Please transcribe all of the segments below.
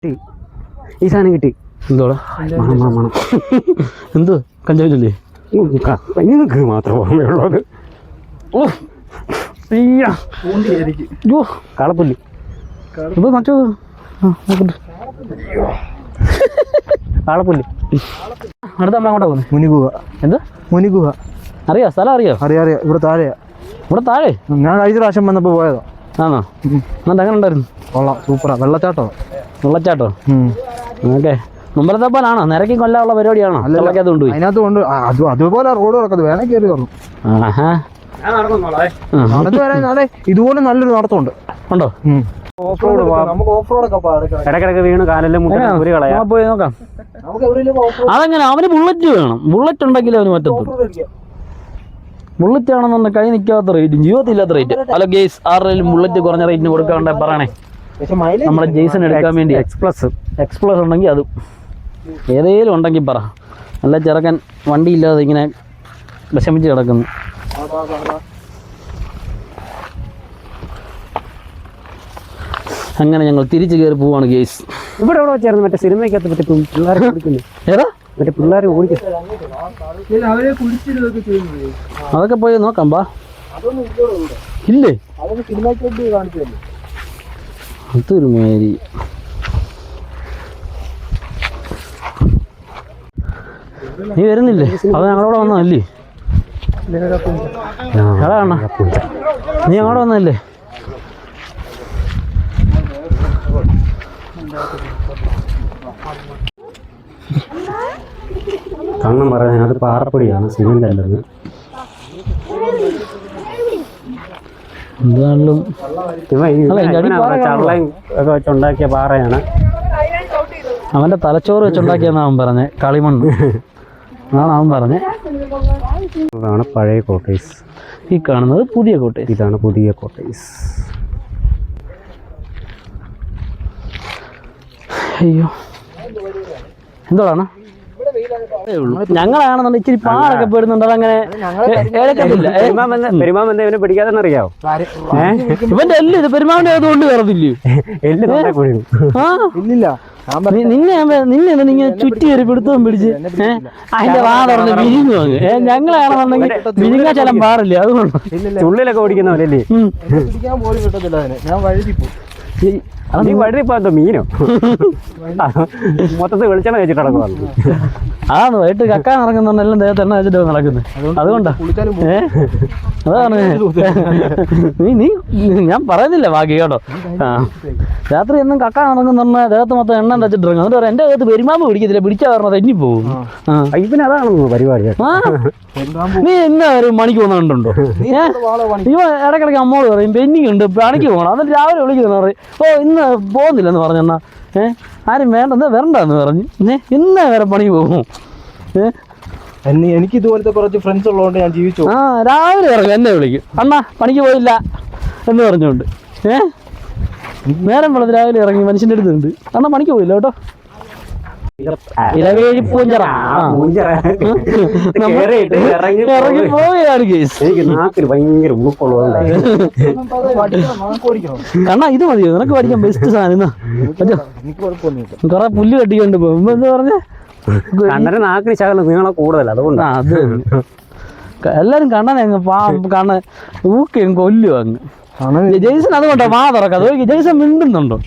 ഈ സാധനം കിട്ടി. എന്തോടാ മണം മണം എന്തോ കഞ്ചാവില്ലേ നിങ്ങൾക്ക് മാത്രം ഓർമ്മയുള്ളത്. ഓ അയ്യോ കാളപ്പുല്ലി ഇത് മറ്റോ കാളപ്പുല്ലി. അടുത്ത നമ്മൾ അങ്ങോട്ടാ പോകുന്നത്. മുനിഗുഹ. എന്ത് മുനിഗുഹ അറിയോ? സ്ഥലം അറിയോ? അറിയാം. ഇവിടെ താഴെയാ. ഇവിടെ താഴെ ഞാൻ കഴിഞ്ഞ പ്രാവശ്യം വന്നപ്പോൾ പോയതോ. ആണോ? എന്നിട്ട് എങ്ങനെ ഉണ്ടായിരുന്നു? കൊള്ളാം, സൂപ്പറാ. വെള്ളച്ചാട്ടോ? ഓക്കെ. മുമ്പലത്തെ പോലാണോ? നിരക്കി കൊല്ലാനുള്ള പരിപാടിയാണോ? അതിനകത്ത് കൊണ്ടുപോയി അതിനകത്ത് കൊണ്ട് അതുപോലെ റോഡ് കിടക്കുന്നത് വേണേ കയറി വരണം. നടന്നു വരാൻ നാളെ ഇതുപോലെ നല്ലൊരു നടത്തമുണ്ട്. ഉണ്ടോ? ഓഫ് റോഡ് നമുക്ക് ഓഫ് റോഡൊക്കെ ഇടക്കിടക്ക് വീണ് കാലെല്ലാം മുറി കളയാം. പോയി നോക്കാം. അതെങ്ങനെ? അവന് ബുള്ളറ്റ് വേണം. ബുള്ളറ്റ് ഉണ്ടെങ്കിൽ അവന് പറ്റത്തുള്ളൂ. ബുള്ളറ്റ് ആണെന്നുണ്ടെങ്കിൽ കൈ നിൽക്കാത്ത റേറ്റും ജീവിതത്തിൽ ഇല്ലാത്ത റേറ്റ്. അല്ല ഗേസ്, ആരുടെയും ബുള്ളറ്റ് കുറഞ്ഞ റേറ്റിന് കൊടുക്കാണ്ടേ പറയണേ. നമ്മളെ ജെയ്സൺ എടുക്കാൻ വേണ്ടി എക്സ്പ്ലസ് ഉണ്ടെങ്കിൽ അതും ഏതേലും ഉണ്ടെങ്കിൽ പറ. നല്ല ചെറുക്കൻ വണ്ടിയില്ലാതെ ഇങ്ങനെ വിഷമിച്ച് കിടക്കുന്നു. അങ്ങനെ ഞങ്ങൾ തിരിച്ചു കയറി പോവാണ് ഗേസ്. ഇവിടെ എവിടെ വെച്ചായിരുന്നു മറ്റേ സിനിമയ്ക്കകത്ത് മറ്റേ പിള്ളേരെ ഓടിക്കുന്നു? ഏതാ മറ്റേ പിള്ളേരെ ഓടിക്കുന്നു? അതൊക്കെ പോയി നോക്കാം. ബാ. ഇല്ലേ? അതൊരു മേരി. നീ വരുന്നില്ലേ? അത് ഞങ്ങളോടെ വന്നതല്ലേ? അതാണ് നീ അങ്ങോട്ട് വന്നതല്ലേ? കണ്ണം പറയാൻ അത് പാറപ്പൊടിയാണ്, സിമെന്റ് അല്ലെന്ന്. എന്തായാലും ഒക്കെ വെച്ചുണ്ടാക്കിയ പാറയാണ്. അവന്റെ തലച്ചോറ് വെച്ചുണ്ടാക്കിയെന്നാണ് അവൻ പറഞ്ഞേ. കളിമണ്ണ് അതാണ് അവൻ പറഞ്ഞേ. അതാണ് പഴയ കോട്ടേഴ്സ്. ഈ കാണുന്നത് പുതിയ കോട്ടേഴ്സ്. ഇതാണ് പുതിയ കോട്ടേഴ്സ്. അയ്യോ എന്തോടാണ്? ഞങ്ങളാണെന്നുണ്ടെങ്കിൽ ഇച്ചിരി പാടൊക്കെ പെടുന്നുണ്ട്. അതങ്ങനെ പെരുമാമെന്നെ പിടിക്കാതെന്ന് അറിയാവോ? ഇവന്റെ എല്ലാം ഇത് പെരുമാവിന്റെ അതുകൊണ്ട് കയറത്തില്ലയോ? നിന്നെ ഇങ്ങനെ ചുറ്റി കയറി പിടുത്തവും പിടിച്ച് അതിന്റെ വാ തുറന്ന് വിരിഞ്ഞു വാങ്ങ്. ഞങ്ങളാണെന്നുണ്ടെങ്കിൽ വിരിങ്ങാൻ ചെല്ലാൻ പാടില്ല. അതുകൊണ്ട് ഉള്ളിലൊക്കെ ഓടിക്കുന്നവരല്ലേ? നീ വഴുതിപ്പോ മീനോ മൊത്തത്തിൽ വെളിച്ചെണ്ണ വെച്ചിട്ട് നടക്കുവാണ്. അതാണ് വൈകിട്ട് കക്കാൻ നടക്കുന്നുണ്ടെല്ലാം ദേഹത്ത് എണ്ണ വെച്ചിട്ട് നടക്കുന്നത്. അതുകൊണ്ടാ അതാണ് നീ ഞാൻ പറയുന്നില്ല ബാക്കി കേട്ടോ. രാത്രി എന്നും കക്കാൻ നടക്കുന്നുണ്ടെ ദേഹത്ത് മൊത്തം എണ്ണ വെച്ചിട്ട് ഇറങ്ങും. എന്നിട്ട് എന്റെ ദേഹത്ത് പെരുമാമ്പ് പിടിക്കത്തില്ല. പിടിച്ചാൽ പറഞ്ഞത് തെന്നി പോകും. ഇവന് അതാണെന്ന് പരിപാടി. നീ എന്നാ ഒരു മണിക്ക് പോകുന്നുണ്ടോ? ഇവ ഇടയ്ക്കിടയ്ക്ക് അമ്മോട് പറയും പെൻഡിങ് ഉണ്ട്, പണിക്ക് പോകണം. എന്നിട്ട് രാവിലെ വിളിക്കുന്നു പറയും, ഓ ഇന്ന് പോകുന്നില്ലെന്ന് പറഞ്ഞെന്നാ ആരും വേണ്ടെന്ന് വരണ്ടെന്ന് പറഞ്ഞു. ഇന്ന് വരെ പണിക്ക് പോകും. എനിക്ക് ഇതുപോലത്തെ കുറച്ച് ഫ്രണ്ട്സ് ഉള്ളതുകൊണ്ട് ഞാൻ ജീവിച്ചു. രാവിലെ ഇറങ്ങും, എന്നെ വിളിക്കും, അണ്ണാ പണിക്ക് പോയില്ല എന്ന് പറഞ്ഞുകൊണ്ട്. നേരം വെള്ളത്തിൽ രാവിലെ ഇറങ്ങി മനുഷ്യൻ്റെ അടുത്തുണ്ട്, അണ്ണാ പണിക്ക് പോയില്ല കേട്ടോ. ഇറങ്ങി പോവുകയാണ് കേസ്. കണ്ണാ ഇത് മതിയോ നിനക്ക് പഠിക്കാൻ? ബെസ്റ്റ് സാധനം. കൊറേ പുല്ല് കെട്ടിക്കൊണ്ട് പോകും. എന്താ പറഞ്ഞ കണ്ണന് നാക്കിന് ശകലം നീളം കൂടുതൽ. അതുകൊണ്ട് അത് എല്ലാരും കണ്ണനെ അങ്ങ് കണ്ണ ഊക്കയും കൊല്ലും അങ്ങ്. ജെയ്സൺ അതുകൊണ്ടോ വാ തുറക്കാം. അത് ജെയ്സൺ മിണ്ടുന്നുണ്ടോ?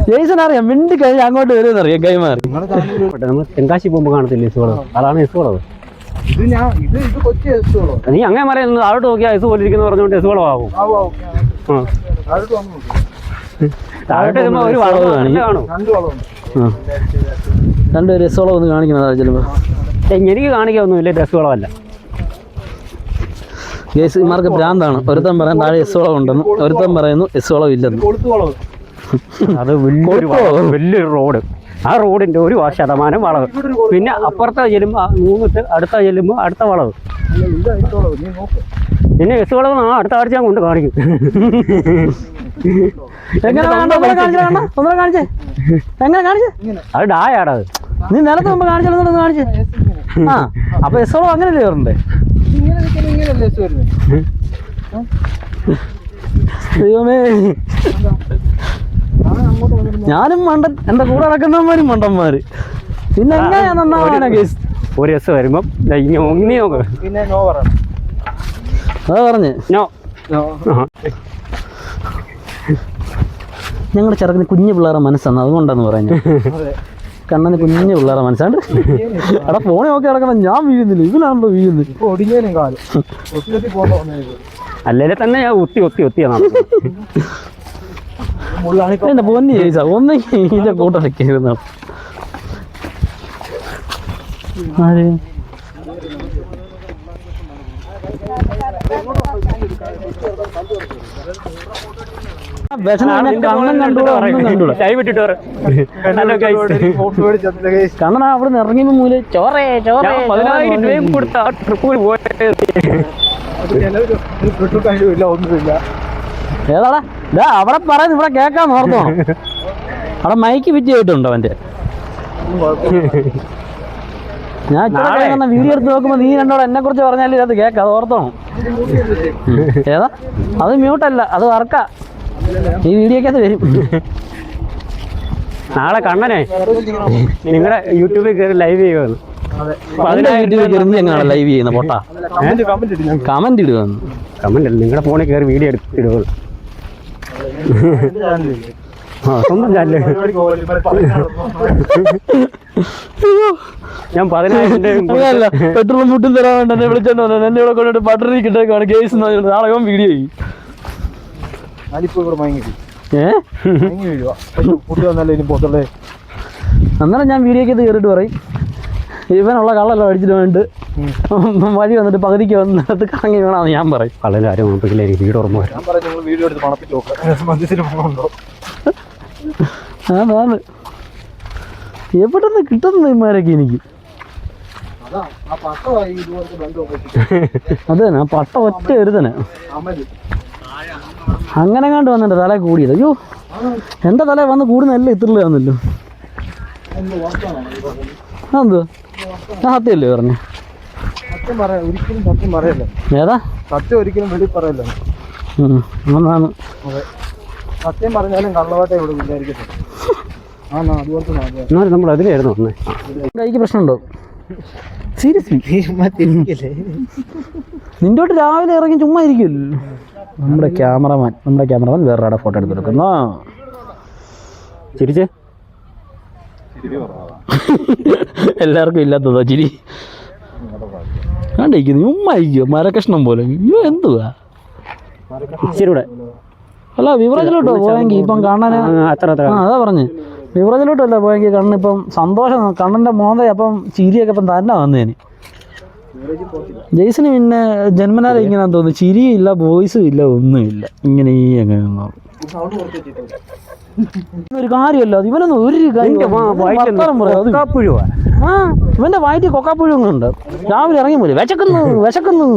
ജെയ്സൺ അറിയാം, മിണ്ടി കഴിഞ്ഞ് അങ്ങോട്ട് വരുമെന്നറിയാം കൈമാറി. നമ്മൾ തെങ്കാശി പോകുമ്പോൾ കാണത്തില്ല എസുകളോ? അതാണ് എസുകളോ? നീ അങ്ങനെ പറയുന്നത് അവിടെ നോക്കിയാൽ എസ് പോലെ ഇരിക്കുന്നു പറഞ്ഞുകൊണ്ട് എസുകളോ ആവും. ഒരു വളവ് കാണും. രണ്ടുപേരും എസുകളോ ഒന്ന് കാണിക്കുന്നതാ ചിലപ്പോൾ. എനിക്ക് കാണിക്കാനൊന്നുമില്ല, എസുകളമല്ല. ഗേസുമാർക്ക് ഭ്രാന്താണ്. ഒരുത്തൻ പറയാൻ താഴെ എസുകളോ ഉണ്ടെന്ന്, ഒരുത്തൻ പറയുന്നു എസുകളോ ഇല്ലെന്ന്. അത് വലിയൊരു റോഡ്. ആ റോഡിന്റെ ഒരു ശതമാനം വളവ്, പിന്നെ അപ്പുറത്തെ ചെല്ലുമ്പോൾ മൂന്നിട്ട് അടുത്ത ചെല്ലുമ്പോൾ അടുത്ത വളവ്, പിന്നെ എസ് വളവ് അടുത്ത ആഴ്ച ഞാൻ കൊണ്ട് കാണിക്കും. അത് ഡായാടത്. നീ നിലത്ത് മുമ്പ് കാണിച്ചാലൊന്നും കാണിച്ചേ. ആ അപ്പൊ എസ് വളവ് അങ്ങനെയല്ലേ വരണ്ടേ? ദൈവമേ ഞാനും മണ്ടൻ, എന്റെ കൂടെ നടക്കുന്നവന്മാരും മണ്ടന്മാര്. പിന്നെ എങ്ങനെയാ നന്നാവാനാ കേസ്? ഒരു ദിവസം വരുമ്പം ഇങ്ങനെ നോക്ക്. പിന്നെ നോ പറയണം. അതാ പറഞ്ഞ് ഞങ്ങളുടെ ചെറുക്കിന് കുഞ്ഞു പിള്ളേരെ മനസ്സാണ്, അതുകൊണ്ടാന്ന് പറഞ്ഞു. കണ്ണന് കുഞ്ഞു പിള്ളേരെ മനസ്സാണ്ട്. അവിടെ ഫോണെ നോക്കി കിടക്കണം, ഞാൻ വീഴുന്നില്ല, ഇവനാണല്ലോ വീഴുന്നത്. ഇപ്പൊ ഒടിഞ്ഞേനും കാലം അല്ലേലെ തന്നെ ഞാൻ ഒത്തിയാണ് എന്റെ പൊന്നി ചോദിച്ചാ ഒന്നെങ്കിൽ ഇതിന്റെ കൂട്ടൊക്കെ ഇരുന്ന ആര് കണ്ണൻ കണ്ടൂടാ, ഒന്നും കണ്ടൂടാ. കണ്ണനാ അവിടെ നിന്ന് ഇറങ്ങിയപ്പോ മൂല ചോറേ ചോറേ 10,000 രൂപയും കൊടുത്ത ആ ട്രിപ്പ് പോയിട്ട് ഒന്നുമില്ല. ഏതാടാ ഇതാ അവിടെ പറയുന്നത് ഇവിടെ കേൾക്കാൻ ഓർത്തോ? അവിടെ മൈക്ക് ഫിറ്റ് ചെയ്തിട്ടുണ്ടോ അവന്റെ? ഞാൻ ഇത്ര വീഡിയോ എടുത്ത് നോക്കുമ്പോ നീ രണ്ടോടെ എന്നെ കുറിച്ച് പറഞ്ഞാലും അത് കേൾക്കാം, അത് ഓർത്തോണം. ഏതാ അത് മ്യൂട്ടല്ല, അത് വർക്കാ. ഈ വീഡിയോക്കകത്ത് വരും. നാളെ കണ്ണനെ നിങ്ങളുടെ യൂട്യൂബിൽ കയറി ലൈവ് ചെയ്യുമെന്ന്. യൂട്യൂബിൽ കയറി എങ്ങനെയാണ് ലൈവ് ചെയ്യുന്ന പൊട്ടാ? കമന്റ് ഇടുകയെന്ന്. കമന്റ് അല്ല, നിങ്ങളുടെ ഫോണിൽ കയറി വീഡിയോ എടുത്തിടുക. സ്വന്തം ചാനല് ഞാൻ 10,000 പെട്രോൾ മുട്ടും തരാൻ വേണ്ട എന്നെ വിളിച്ചോണ്ട് വന്നത്. എന്നെ ഇവിടെ കൊണ്ടിട്ട് ബട്ടറി കിട്ടേക്കാണ് കേസ്. നാളെ വീഡിയോ ചെയ്യും. അന്നേരം ഞാൻ വീഡിയോക്ക് കയറിയിട്ട് പറയും ഇവനുള്ള കള്ളെല്ലാം അടിച്ചിട്ട് വേണ്ടിട്ട് വഴി വന്നിട്ട് പകുതിക്ക് വന്നിട്ട് കറങ്ങി വേണമെന്ന് ഞാൻ പറയും. വളരെ ആരും ഓർമ്മിപ്പിക്കില്ല, എനിക്ക് വീട് ഓർമ്മ വരും. അതാണ് എവിടെ നിന്ന് കിട്ടുന്നത് ഇമാരൊക്കെ എനിക്ക്. അത് തന്നെ ആ പട്ട ഒറ്റ ഒരു തന്നെ അങ്ങനെ കണ്ട് വന്നിട്ട് തല കൂടിയത്. അയ്യോ എൻ്റെ തല വന്ന് കൂടുന്നതല്ലേ ഇത്രയാന്നല്ലോ. അതെന്തുവാ ഞാൻ സത്യമല്ലേ പറഞ്ഞു? ഒരിക്കലും സത്യം പറയല്ലേ. ഏതാ സത്യം ഒരിക്കലും വെളി പറയല്ലേ. ഒന്നാണ് സത്യം പറഞ്ഞാലും കള്ളവാട്ടെ ഇവിടെ വിചാരിക്കട്ടെ. അതുപോലത്തെ എന്നാലും നമ്മൾ അതിലായിരുന്നു വന്നേ. കൈക്ക് പ്രശ്നമുണ്ടോ? സീരിയസ്ലി നിൻ്റോട്ട് രാവിലെ ഇറങ്ങി ചുമ്മാ ഇരിക്കുമല്ലോ. നമ്മുടെ ക്യാമറമാൻ വേറൊരാടെ ഫോട്ടോ എടുത്ത് കൊടുക്കുന്നോ? ചിരിച്ചേ എല്ലാവർക്കും ഇല്ലാത്തതോ ചിരി കണ്ടിരിക്കുന്നു. ചുമ്മാ ഇരിക്കുമോ മരക്കഷ്ണം പോലെ. അയ്യോ എന്തുവാ ഇച്ചിരി കൂടെ അല്ല വിവറേജിലോട്ടോ പോയെങ്കിൽ ഇപ്പം കാണാൻ അതാ പറഞ്ഞ് വിവറേജിലോട്ടല്ല പോയെങ്കിൽ കണ്ണിപ്പം സന്തോഷം കണ്ണൻ്റെ മോന്ത അപ്പം ചിരിയൊക്കെ ഇപ്പം തന്നെ വന്നേന്. ജെയ്സിന് പിന്നെ ജന്മനാല ഇങ്ങനെയാന്ന് തോന്നുന്നു. ചിരിയും ഇല്ല, വോയിസും ഇല്ല, ഒന്നുമില്ല. ഇങ്ങനെ ഈ അങ്ങനെ ഒരു കാര്യമല്ല. ഇവനൊന്നും ഒരു ഇവന്റെ വയറ്റിൽ കൊക്കാപ്പുഴുണ്ട്. രാവിലെ ഇറങ്ങി പോലെ വിശക്കുന്നു